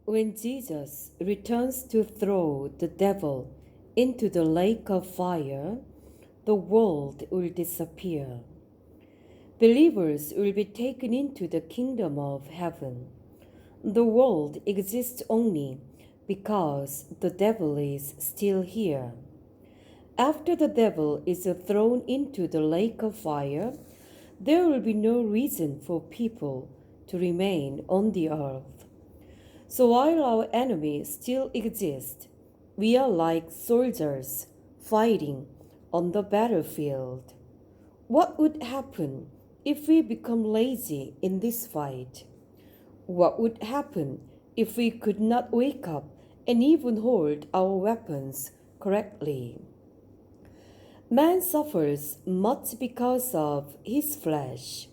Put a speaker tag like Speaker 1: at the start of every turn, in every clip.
Speaker 1: When Jesus returns to throw the devil into the lake of fire, the world will disappear. Believers will be taken into the kingdom of heaven. The world exists only because the devil is still here. After the devil is thrown into the lake of fire, there will be no reason for people to remain on the earth. So while our enemy still exists, we are like soldiers fighting on the battlefield. What would happen if we become lazy in this fight? What would happen if we could not wake up and even hold our weapons correctly? Man suffers much because of his flesh.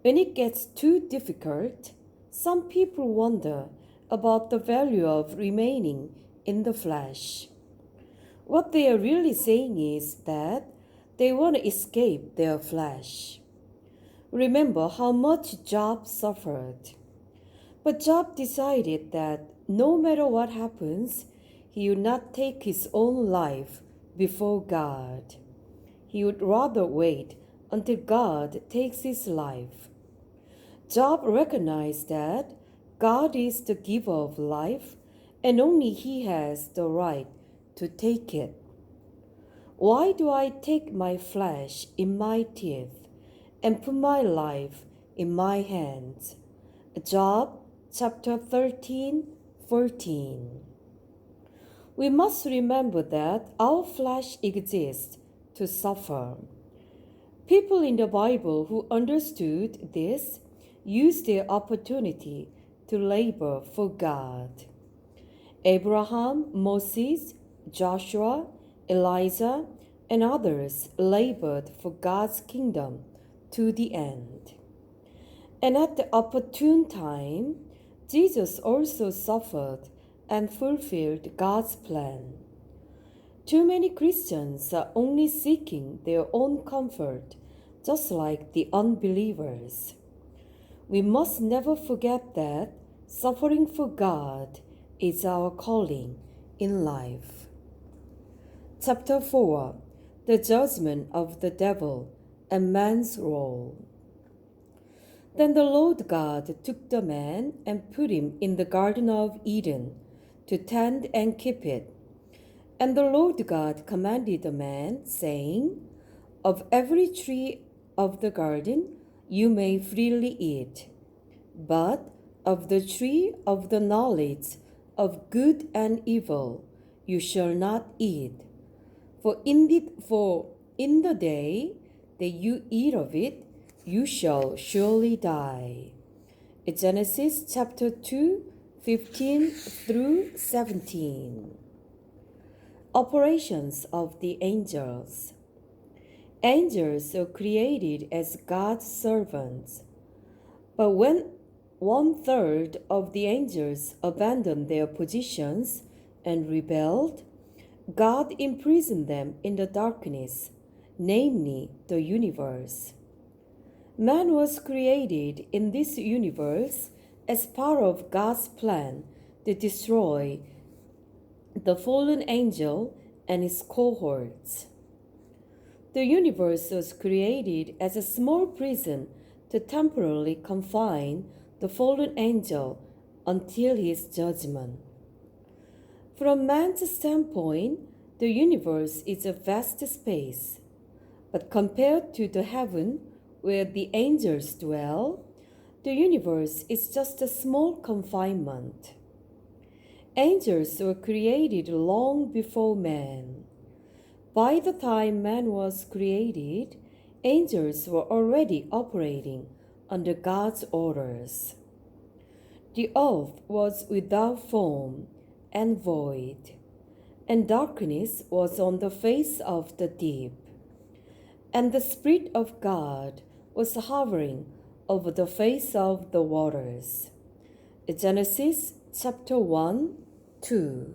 Speaker 1: When it gets too difficult, some people wonder about the value of remaining in the flesh. What they are really saying is that they want to escape their flesh. Remember how much Job suffered. But Job decided that no matter what happens, he would not take his own life before God. He would rather wait until God takes his life. Job recognized that God is the giver of life and only he has the right to take it. Why do I take my flesh in my teeth and put my life in my hands? Job chapter 13:14. We must remember that our flesh exists to suffer. People in the Bible who understood this used their opportunity to labor for God. Abraham, Moses, Joshua, Elijah, and others labored for God's kingdom to the end. And at the opportune time, Jesus also suffered and fulfilled God's plan. Too many Christians are only seeking their own comfort, just like the unbelievers. We must never forget that suffering for God is our calling in life. Chapter 4: The Judgment of the Devil and Man's Role. Then the Lord God took the man and put him in the Garden of Eden to tend and keep it. And the Lord God commanded the man, saying, Of every tree of the garden you may freely eat, but of the tree of the knowledge of good and evil you shall not eat. For in the day that you eat of it, you shall surely die. Genesis chapter 2:15-17. Operations of the angels. Angels are created as God's servants, but when 1/3 of the angels abandoned their positions and rebelled, God imprisoned them in the darkness, namely the universe. Man was created in this universe as part of God's plan to destroy the fallen angel and his cohorts. The universe was created as a small prison to temporarily confine the fallen angel until his judgment. From man's standpoint, the universe is a vast space, but compared to the heaven where the angels dwell, the universe is just a small confinement. Angels were created long before man. By the time man was created, angels were already operating under God's orders. The earth was without form and void, and darkness was on the face of the deep. And the Spirit of God was hovering over the face of the waters. Genesis chapter 1:2.